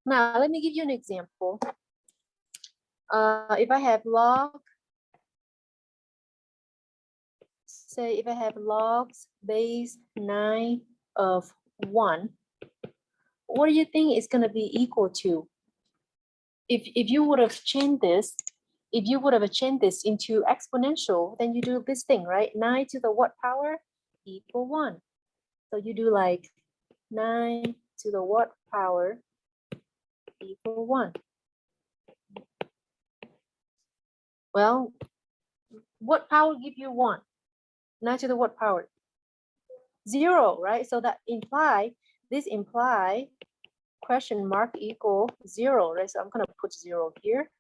Now, let me give you an example. If I have log, say if I have logs base 9 of 1, what do you think is going to be equal to? If you would have changed this, if you would have changed this into exponential, then you do this thing, right? 9 to the what power equal 1. So you do like 9 to the what power equal 1. Well, what power give you 1? 9 to the what power? 0, right? So that this imply question mark equal 0, right? So I'm gonna put 0 here.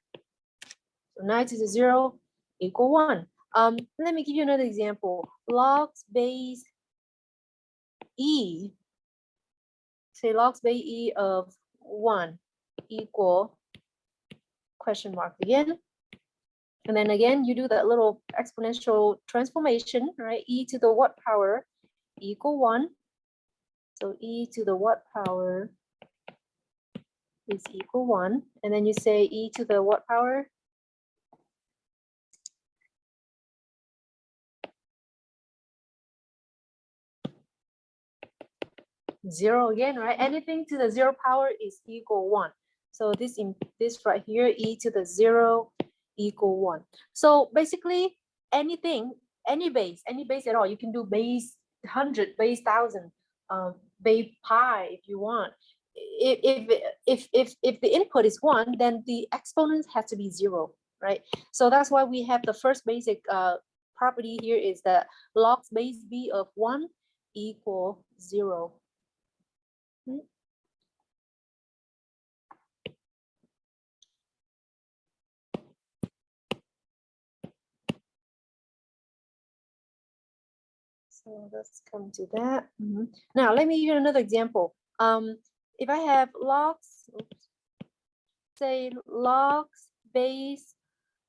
So 9 to the 0 equal 1. Let me give you another example. Logs base e, say logs base e of 1 equal question mark again. And then again, you do that little exponential transformation, right? E to the what power equal 1. So e to the what power is equal 1. And then you say e to the what power? Zero again, right? Anything to the 0 power is equal 1. So this right here, e to the 0 equal 1. So basically anything, any base at all, you can do base 100, base 1000, base pi if you want. If the input is 1, then the exponent has to be 0, right? So that's why we have the first basic property here is that logs base b of 1 equal 0. So let's come to that. Now let me give you another example. If I have logs, say logs base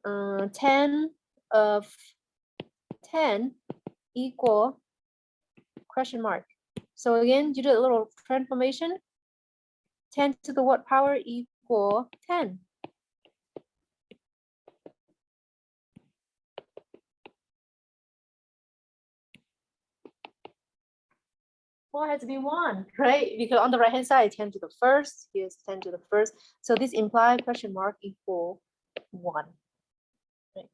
10 of 10 equal question mark. So again, you do a little transformation. 10 to the what power equal 10. Well, it has to be 1, right? Because on the right hand side, 10 to the first, here's 10 to the first. So this implies question mark equal 1. Right?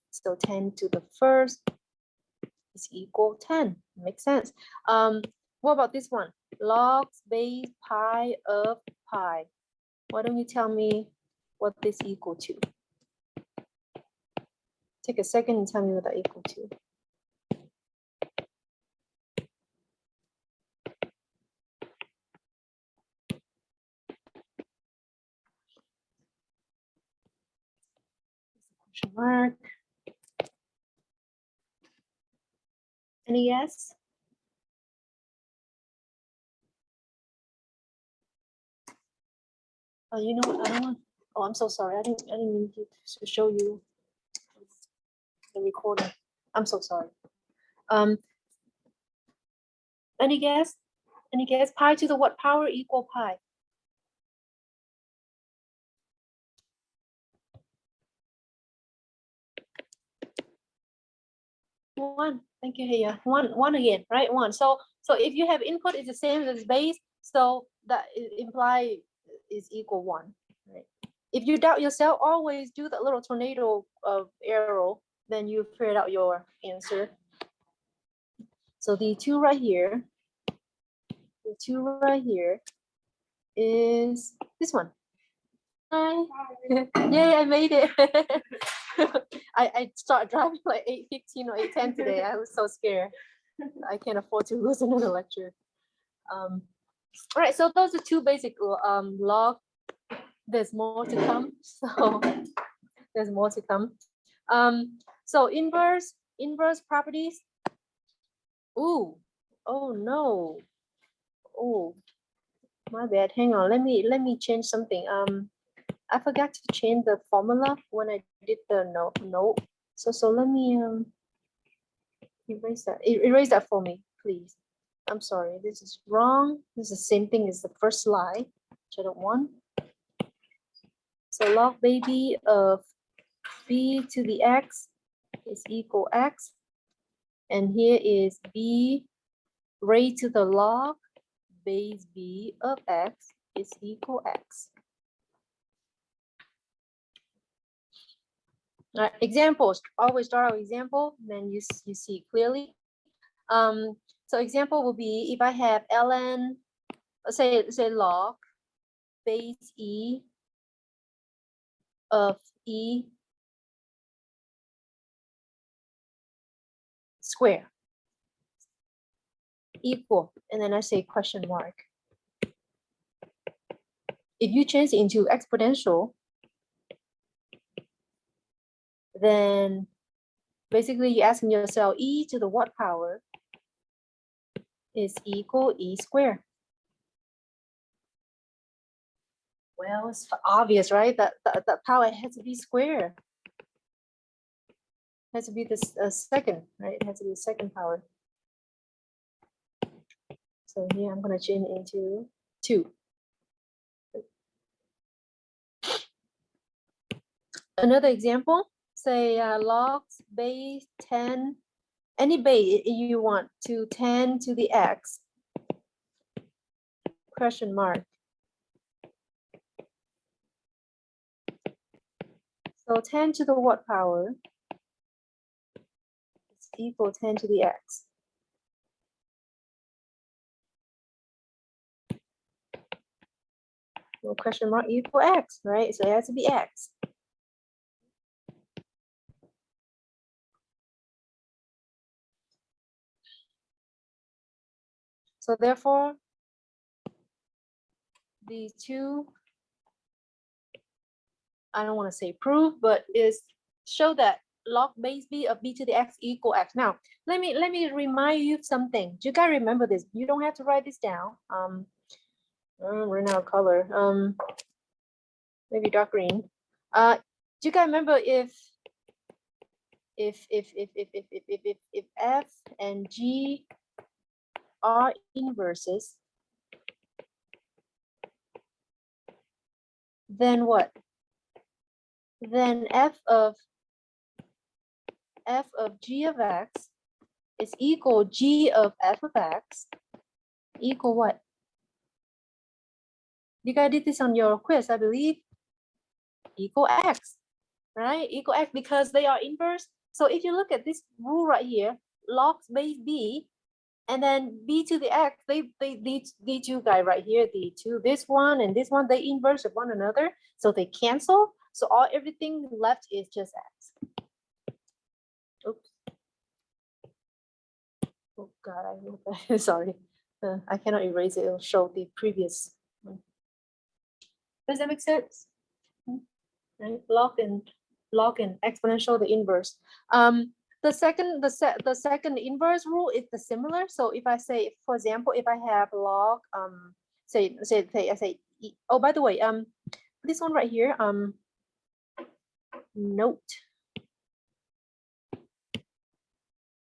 So 10 to the first is equal 10. Makes sense. What about this one? Logs base pi of pi. Why don't you tell me what this equal to? Take a second and tell me what that equal to. Question mark. Any guess? Oh, you know what? I don't want. Oh, I'm so sorry. I didn't mean to show you the recording. I'm so sorry. Any guess? Any guess? Pi to the what power equal pi? 1. Thank you, Heya. 1 again, right? 1. So if you have input is the same as base, so that imply is equal 1. Right? If you doubt yourself, always do the little tornado arrow, then you figure out your answer. So the 2 right here, is this one. Hi. Yay, I made it. I started driving like 8:15 or 8:10 today. I was so scared. I can't afford to lose another lecture. All right, so those are 2 basic log. There's more to come. So there's more to come. So inverse properties. Ooh, oh no. Oh, my bad. Hang on. Let me change something. I forgot to change the formula when I did the note. So let me erase that. Erase that for me, please. I'm sorry, this is wrong. This is the same thing as the first slide, which I don't want. So log baby of b to the x is equal x. And here is b raised to the log base b of x is equal x. Examples, always start with example, then you see clearly. So example will be if I have ln, say log base e of e square equal, and then I say question mark. If you change it into exponential, then basically you're asking yourself e to the what power is equal e squared. Well, it's obvious, right? That power has to be square. It has to be the second, right? It has to be the second power. So here I'm going to change it into 2. Another example, say log base 10, any base you want, to 10 to the x, question mark. So 10 to the what power is equal 10 to the x. Well, question mark equal x, right? So it has to be x. So therefore, these two, I don't want to say prove, but is show that log base b of b to the x equal x. Now, let me remind you something. You gotta remember this. You don't have to write this down. We're now color. Maybe dark green. You gotta remember if f and g are inverses, then what? Then f of g of x is equal g of f of x equal what? You guys did this on your quiz, I believe. Equal x, right? Equal x because they are inverse. So if you look at this rule right here, log base b, and then b to the x, these two guys right here, the two, this one and this one, they inverse of one another, so they cancel. So everything left is just x. Oops. Oh God, I hope sorry. I cannot erase it. It'll show the previous one. Does that make sense? Right? Log and exponential, the inverse. The second inverse rule is the similar. So if I say, for example, if I have log, say I say, oh, by the way, this one right here, note.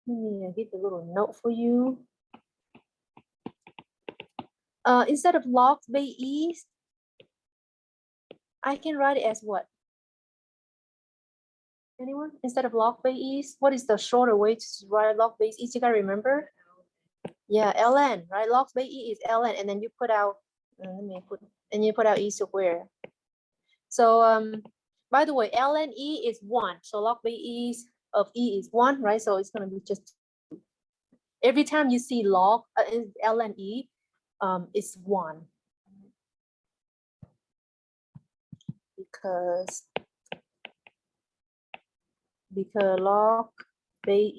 Let me give a little note for you. Instead of log base e, I can write it as what? Anyone? Instead of log base e, what is the shorter way to write log base e? You gotta remember? Yeah, ln, right? Log base e is ln, and then you put out, you put out e squared. So by the way, ln e is 1. So log base e of e is 1, right? So it's gonna be just every time you see log ln e, it's 1. Because log base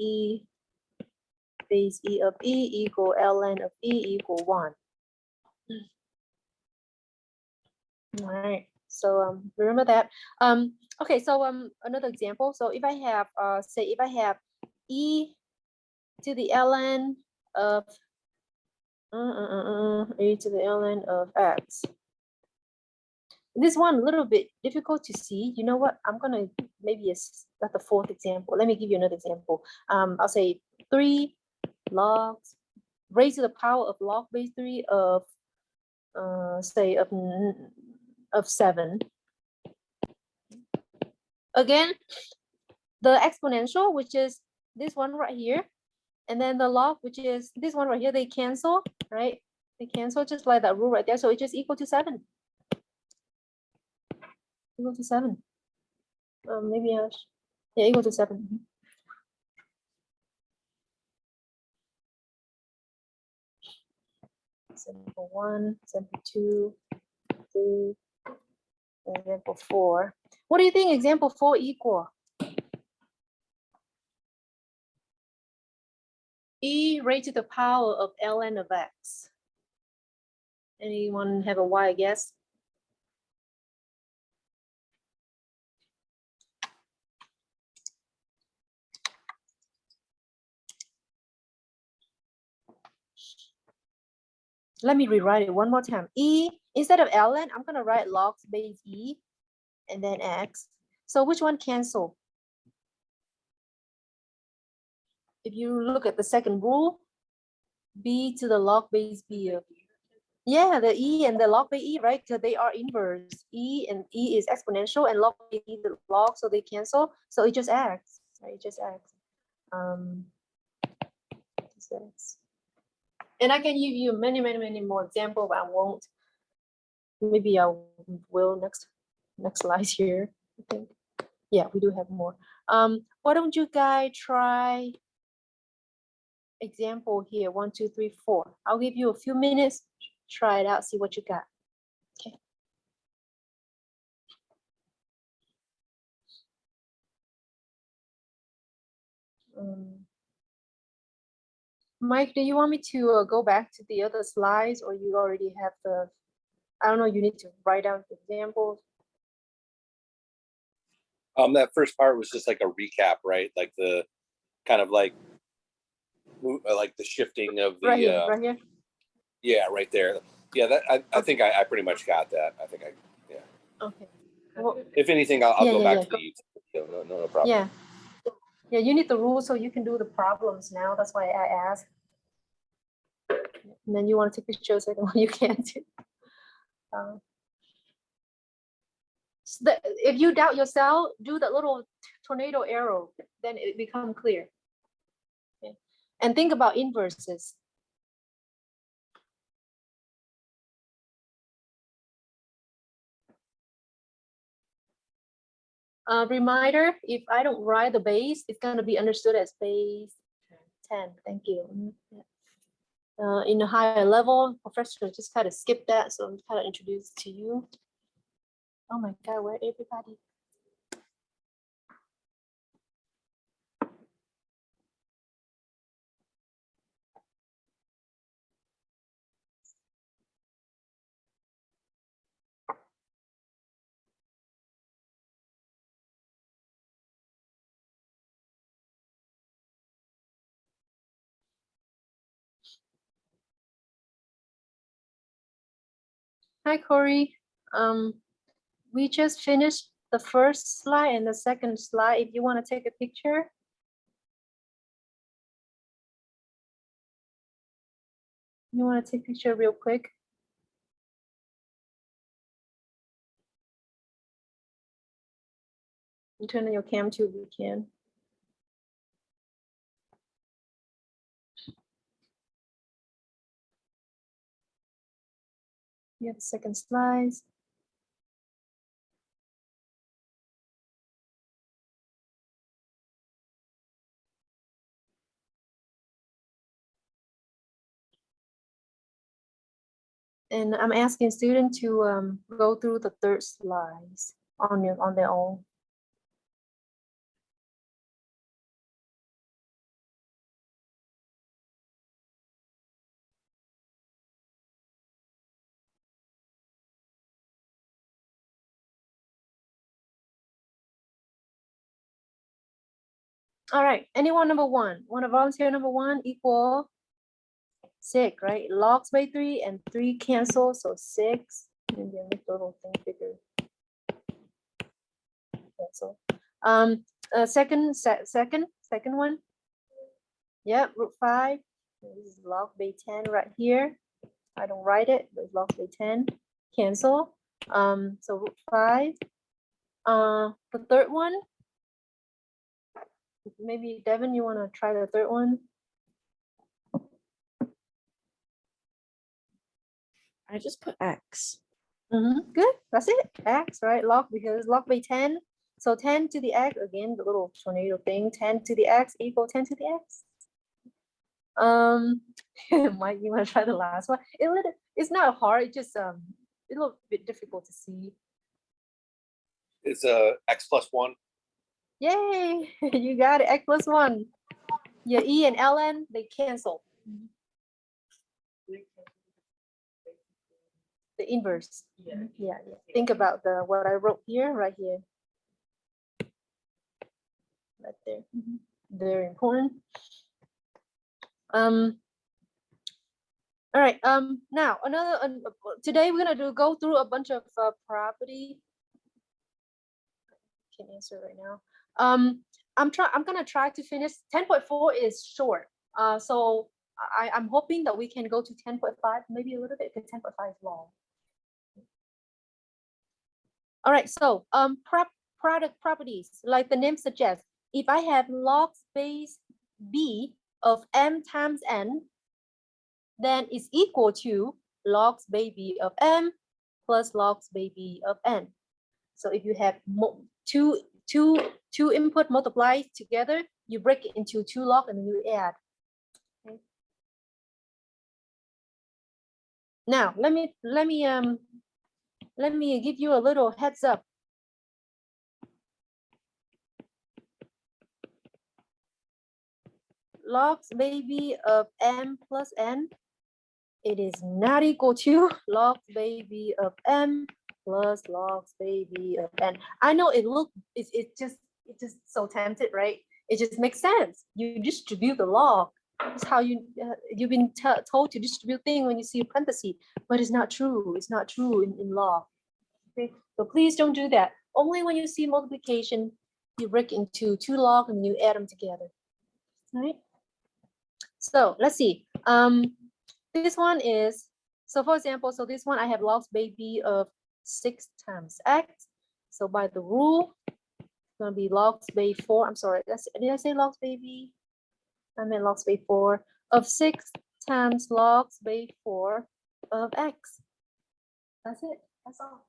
e of e equal ln of e equal 1. All right, so remember that. Okay, so another example. So if I have say if I have e to the ln of e to the ln of x. This one a little bit difficult to see. You know what? I'm gonna maybe it's not the fourth example. Let me give you another example. I'll say 3 log raised to the power of log base 3 of say of 7. Again, the exponential, which is this one right here, and then the log, which is this one right here, they cancel, right? They cancel just like that rule right there. So it's just equal to 7. Equal to 7. Maybe yeah, equal to 7. Example 1, example 2, 3, example 4. What do you think example 4 equal? E raised to the power of ln of x. Anyone have a wild guess? Let me rewrite it one more time. E, instead of ln, I'm going to write log base e and then x. So which one cancel? If you look at the second rule, b to the log base b. Yeah, the e and the log base e, right? Because they are inverse. E and e is exponential and log base e the log, so they cancel. So it just x, right? It just x. And I can give you many more examples, but I won't. Maybe I will next slide here. I think. Yeah, we do have more. Why don't you guys try example here? 1, 2, 3, 4. I'll give you a few minutes. Try it out. See what you got. Okay. Mike, do you want me to go back to the other slides, or you already have the? I don't know. You need to write down the examples. That first part was just like a recap, right? Like the kind of like the shifting of the right here. Yeah, right there. Yeah, that I think I pretty much got that. I think yeah. Okay. Well, if anything, I'll go back to the YouTube. No problem. Yeah. Yeah, you need the rules so you can do the problems now. That's why I asked. And then you want to take pictures, second one you can't do. So if you doubt yourself, do the little tornado arrow, then it becomes clear. Okay. And think about inverses. Reminder, if I don't write the base, it's going to be understood as base 10. Thank you. In a higher level, professor just kind of skip that, so I'm kind of introduced to you. Oh my God, where everybody? Hi, Corey. We just finished the first slide and the second slide. If you want to take a picture. You want to take a picture real quick? You turn on your cam too if you can. You have the second slides. And I'm asking students to go through the third slides on their own. All right, anyone number 1? Want to volunteer number 1 equal 6, right? Logs by 3 and 3 cancel, so 6. Maybe I make the little thing bigger. Cancel. Second one. Yeah, root 5. This is log base 10 right here. I don't write it, but it's log base 10. Cancel. So root 5. The third one, maybe Devin, you want to try the third one? I just put X. Good. That's it. X, right? Log, because log base 10. So 10 to the x, again, the little tornado thing, 10 to the x equal 10 to the x. Mike, you want to try the last one? It's not hard. It's just a little bit difficult to see. It's x plus 1. Yay! You got it. X plus 1. Your e and ln, they cancel. The inverse. Yeah. Think about what I wrote here, right here. Right there. Very important. All right. Now today we're gonna go through a bunch of property. Can answer right now. I'm gonna try to finish. 10.4 is short. So I'm hoping that we can go to 10.5, maybe a little bit, because 10.5 is long. All right. So product properties, like the name suggests, if I have log space b of m times n, then it's equal to log space b of m plus log space b of n. So if you have two input multiplied together, you break it into 2 log and you add. Okay. Now let me give you a little heads up. Log space b of m plus n, it is not equal to log space b of m plus log space b of n. I know it's just so tempted, right? It just makes sense. You distribute the log. That's how you've been told to distribute things when you see a parenthesis, but it's not true. It's not true in law. Okay, so please don't do that. Only when you see multiplication, you break into 2 log and you add them together. All right. So let's see. This one is, so for example, so this one I have log space b of 6 times x. So by the rule, it's gonna be log space 4. I'm sorry, did I say log space b? I meant log space 4 of 6 times log space 4 of x. That's it. That's all.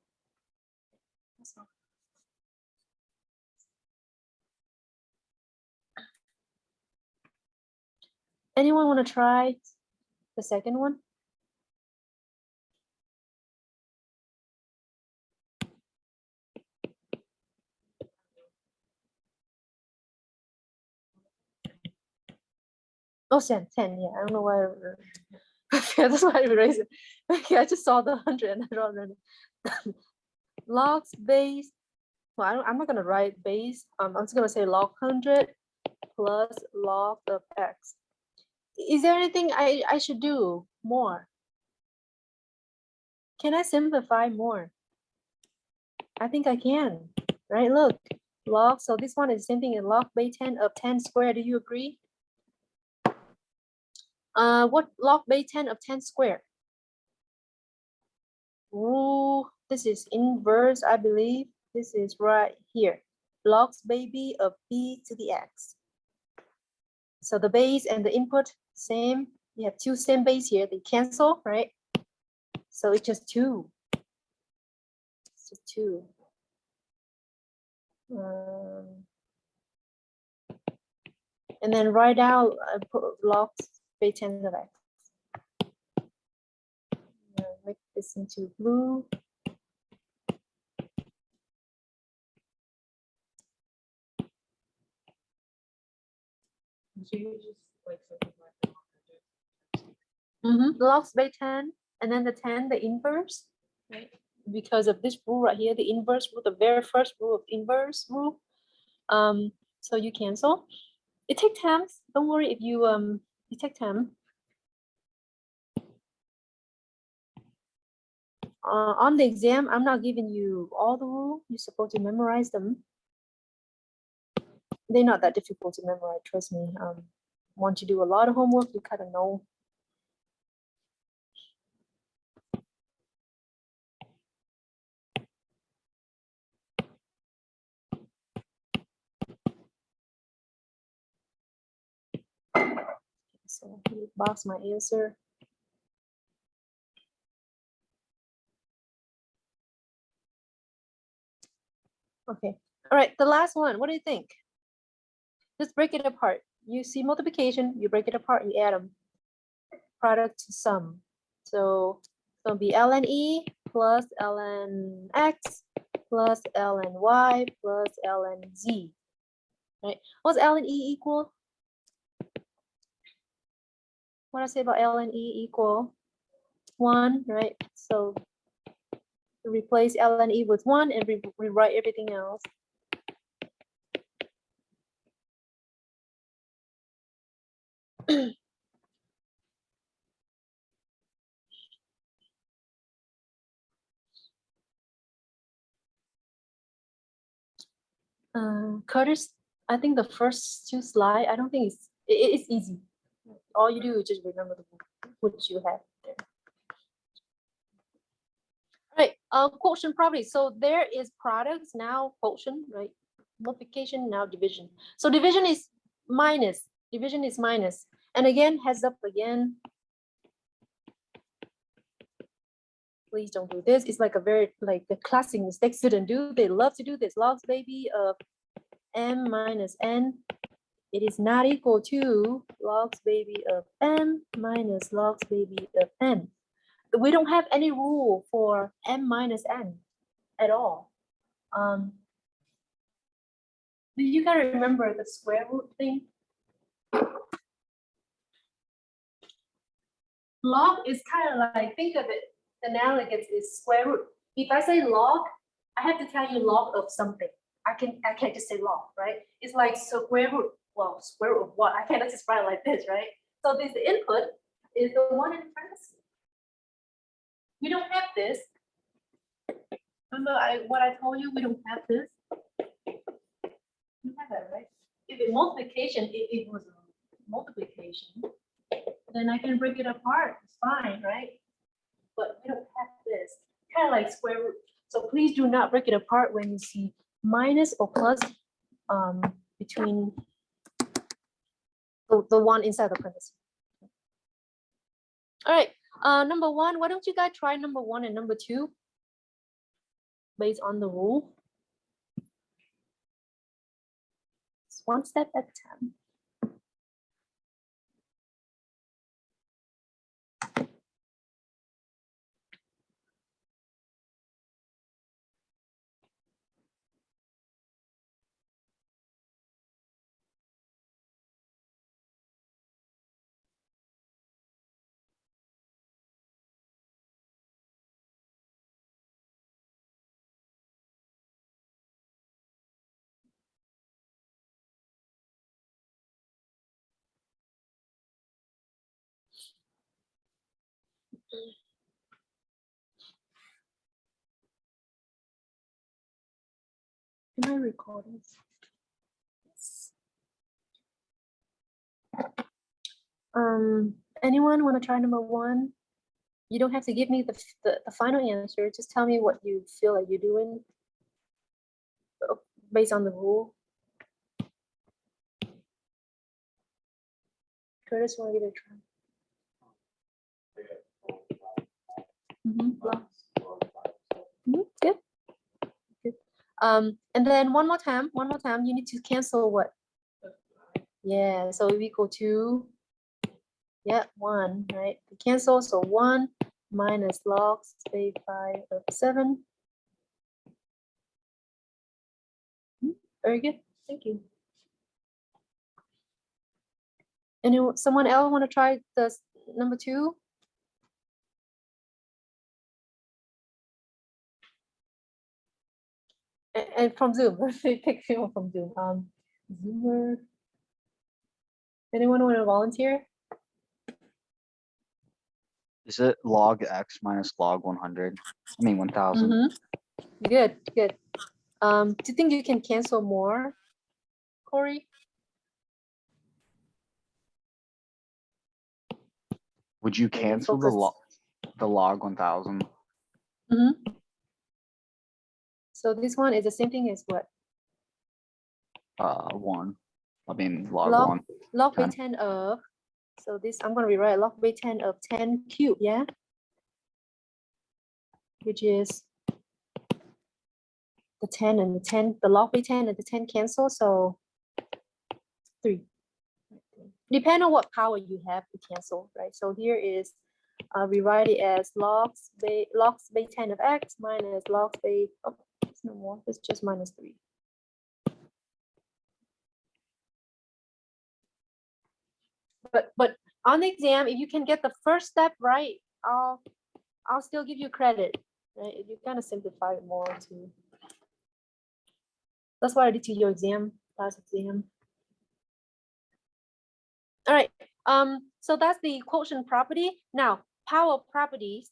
That's all. Anyone want to try the second one? Oh, 10, yeah. I don't know why. Okay, that's why I erased it. Okay, I just saw the 100 and I don't know. Log base. Well, I'm not gonna write base. I'm just gonna say log 100 plus log of x. Is there anything I should do more? Can I simplify more? I think I can. Right? Look, log. So this one is the same thing in log base 10 of 10 squared. Do you agree? What log base 10 of 10 squared? Rule, this is inverse, I believe. This is right here. Log base b of b to the x. So the base and the input, same. You have 2 same base here. They cancel, right? So it's just 2. It's just 2. And then write out put log base 10 of x. Make this into blue. So you just like something like Log base 10, and then the 10, the inverse, right? Because of this rule right here, the inverse rule, the very first rule of inverse rule. So you cancel. It takes time. Don't worry if you you take time. On the exam, I'm not giving you all the rules. You're supposed to memorize them. They're not that difficult to memorize, trust me. want to do a lot of homework, you kind of know. So box my answer. Okay, all right, the last one, what do you think? Just break it apart. You see multiplication, you break it apart, you add them. Product to sum. So it's gonna be ln e plus ln x plus ln y plus ln z. Right? What's ln e equal? What I say about ln e equal 1, right? So replace ln e with 1 and rewrite everything else. Curtis, I think the first 2 slides, I don't think it's easy. All you do is just remember the book, which you have there. All right, quotient property. So there is products, now quotient, right? Multiplication, now division. So division is minus. Division is minus. And again, heads up again. Please don't do this. It's like a very, like the classic mistake students do. They love to do this. Logs baby of m minus n. It is not equal to logs baby of m minus logs baby of n. We don't have any rule for m minus n at all. Do you gotta remember the square root thing? Log is kind of like, think of it, analogous is square root. If I say log, I have to tell you log of something. I can't just say log, right? It's like square root. Well, square root of what? I cannot just write like this, right? So this input is the one in parentheses. We don't have this. Remember what I told you? We don't have this. We have that, right? If it multiplication, it was a multiplication, then I can break it apart. It's fine, right? But we don't have this. Kind of like square root. So please do not break it apart when you see minus or plus between the one inside the parentheses. All right, number 1, why don't you guys try number 1 and number 2 based on the rule? It's one step at a time. Am I recording? Yes. Anyone want to try number 1? You don't have to give me the final answer. Just tell me what you feel like you're doing based on the rule. Curtis, want to give it a try? Good. Good. And then one more time, you need to cancel what? Yeah, so we equal to, yeah, 1, right? Cancel, so 1 minus log 5 of 7. Very good, thank you. Anyone, someone else want to try the number 2? And from Zoom, pick people from Zoom. Zoomer. Anyone want to volunteer? Is it log x minus log 100? I mean 1000. Good, good. Do you think you can cancel more, Corey? Would you Maybe cancel focus. the log 1000? So this one is the same thing as what? 1. I mean log Log 1. log 10. base 10 of, so this I'm gonna rewrite log base 10 of 10 cubed, yeah? Which is the 10 and the 10, the log base 10 and the 10 cancel, so 3. Depending on what power you have to cancel, right? So here is rewrite it as logs base 10 of x minus logs base, oh, it's no more, it's just minus 3. But on the exam, if you can get the first step right, I'll still give you credit, right? If you kind of simplify it more too. That's what I did to your exam, last exam. All right, so that's the quotient property. Now, power properties,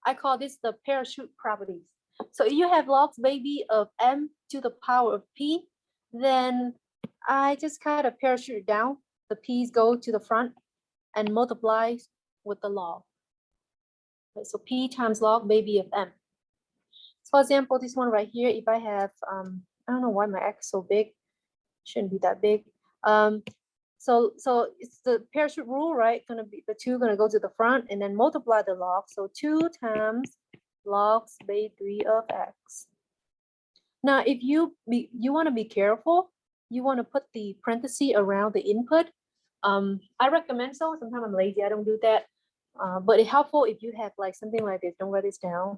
I call this the parachute properties. So if you have logs baby of m to the power of p, then I just kind of parachute down. The p's go to the front and multiply with the log. Okay, so p times log baby of m. So for example, this one right here, if I have, I don't know why my x is so big, shouldn't be that big. So it's the parachute rule, right? Gonna be the 2 gonna go to the front and then multiply the log. So 2 times logs base 3 of x. Now, if you want to be careful, you want to put the parenthesis around the input. I recommend so. Sometimes I'm lazy, I don't do that. But it's helpful if you have like something like this. Don't write this down.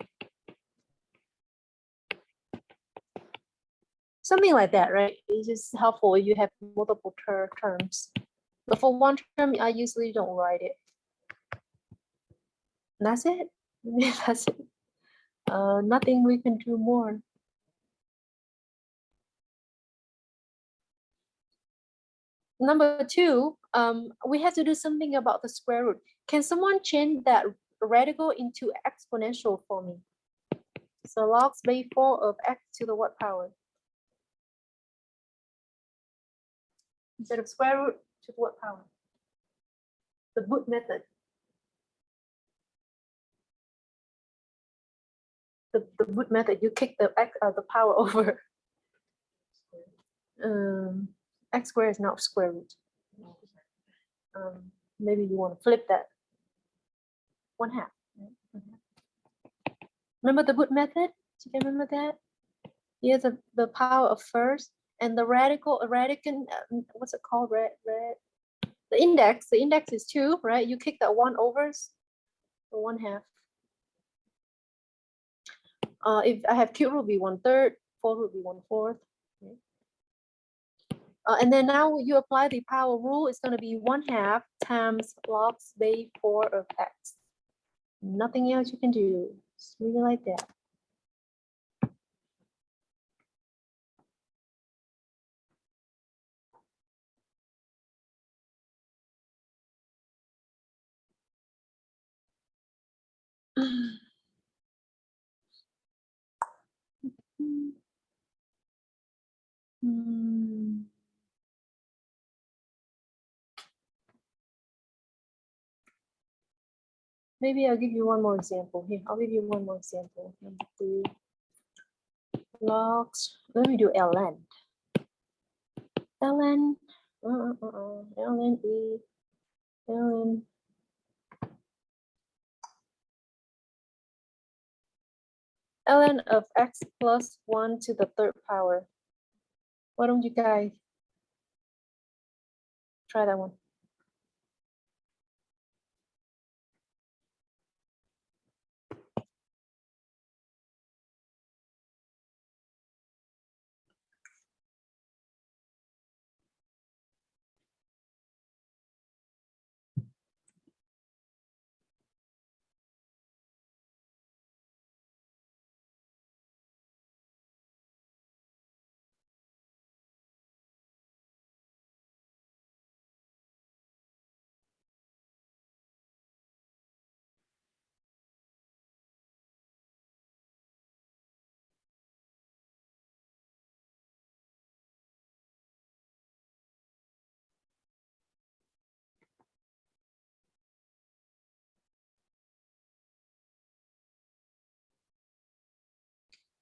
Something like that, right? It's just helpful if you have multiple terms. But for one term, I usually don't write it. And that's it. That's it. Nothing we can do more. Number 2, we have to do something about the square root. Can someone change that radical into exponential for me? So logs base 4 of x to the what power? Instead of square root, to what power? The Booth method. The Booth method, you kick the power over. X squared is not square root. Maybe you want to flip that. 1/2. Remember the Booth method? Do you remember that? Here's the power of first and the radical, what's it called? The index is 2, right? You kick that 1 over, so 1/2. If I have cube root, be 1/3, 4 root be 1/4. Okay. And then now you apply the power rule, it's going to be 1/2 times logs base 4 of x. Nothing else you can do. It's really like that. Maybe I'll give you one more example. Here, I'll give you one more example. Number 3. Logs. Let me do ln. ln. ln e. ln. ln of x plus 1 to the 3rd power. Why don't you guys try that one?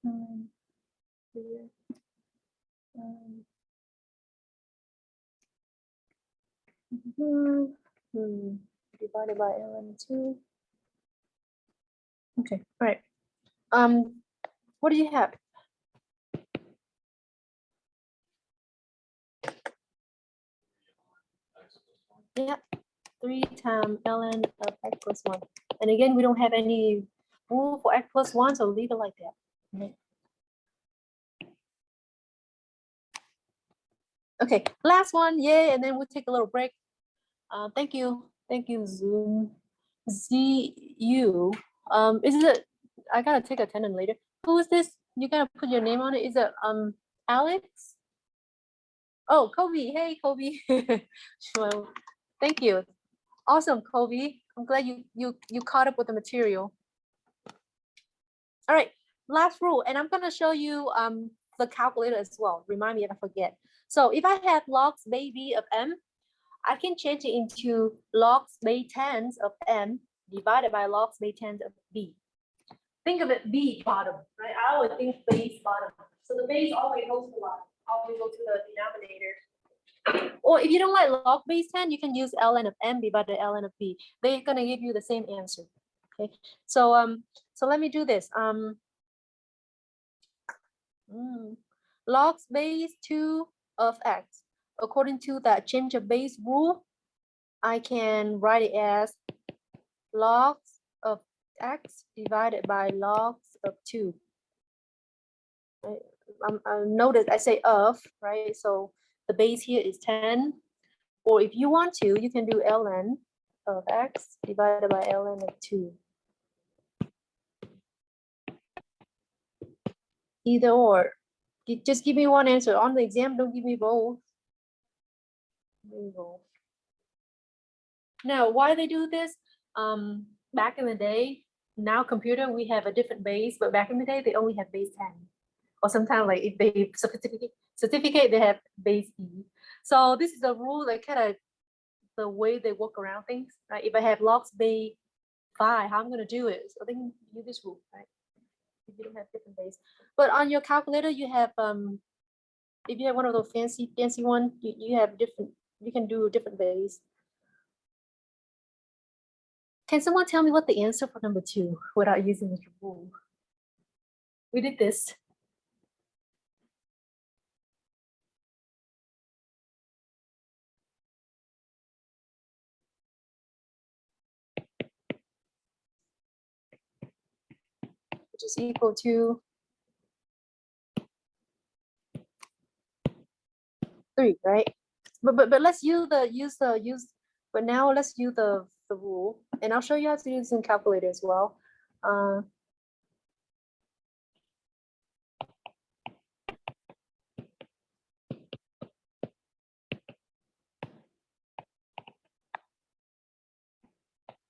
Here. Divided by ln2. Okay, all right. What do you have? Yeah, 3 times ln of x plus 1. And again, we don't have any rule for x plus 1, so leave it like that. Okay. Okay, last one, yay, and then we'll take a little break. Thank you, Zoom. ZU. Is it? I gotta take attendance later. Who is this? You gotta put your name on it. Is it Alex? Oh, Kobe. Hey, Kobe. Well, thank you. Awesome, Kobe. I'm glad you caught up with the material. All right, last rule, and I'm gonna show you the calculator as well. Remind me if I forget. So if I have logs base b of m, I can change it into logs base 10s of m divided by logs base 10s of b. Think of it b bottom, right? I always think base bottom. So the base always goes to what? Always go to the denominator. Or if you don't like log base 10, you can use ln of m divided by ln of b. They're gonna give you the same answer. Okay, so so let me do this. Logs base 2 of x. According to that change of base rule, I can write it as logs of x divided by logs of 2. Right? Notice I say of, right? So the base here is 10. Or if you want to, you can do ln of x divided by ln of 2. Either or. Just give me one answer. On the exam, don't give me both. There you go. Now, why they do this? Back in the day, now computer, we have a different base, but back in the day, they only have base 10. Or sometimes like if they certificate, they have base E. So this is a rule that kind of the way they work around things, right? If I have logs base 5, how I'm gonna do it? So they can use this rule, right? If you don't have different base. But on your calculator, you have if you have one of those fancy one, you have different, you can do different base. Can someone tell me what the answer for number 2 without using the rule? We did this. Which is equal to 3, right? But let's use but now let's use the rule, and I'll show you how to use it in calculator as well.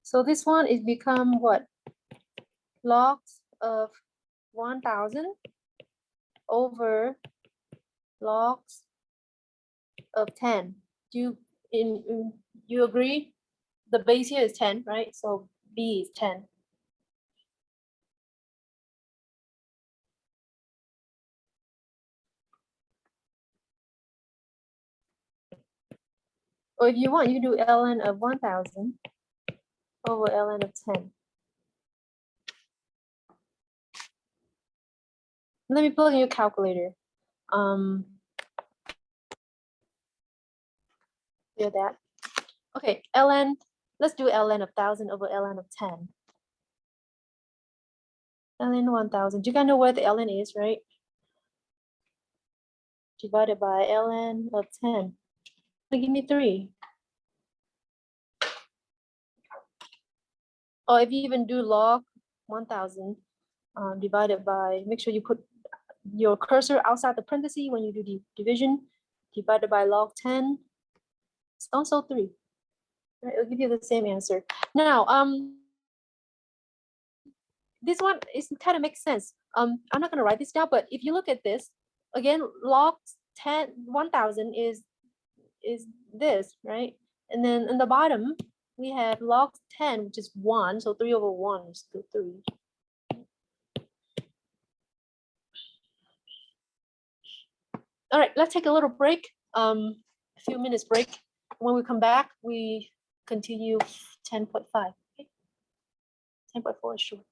So this one is become what? Logs of 1000 over logs of 10. Do you agree? The base here is 10, right? So B is 10. Or if you want, you can do ln of 1000 over ln of 10. Let me plug in your calculator. Do that. Okay, ln, let's do ln of 1000 over ln of 10. ln 1000. Do you guys know where the ln is, right? Divided by ln of 10. Give me 3. Or if you even do log 1000 divided by, make sure you put your cursor outside the parenthesis when you do the division, divided by log 10. It's also 3. Right, it'll give you the same answer. Now, this one is kind of makes sense. I'm not going to write this down, but if you look at this again, log 1000 is this, right? And then in the bottom we have log 10, which is 1, so 3 over 1 is still 3. All right, let's take a little break, a few minutes break. When we come back, we continue 10.5. Okay? 10.4 is short.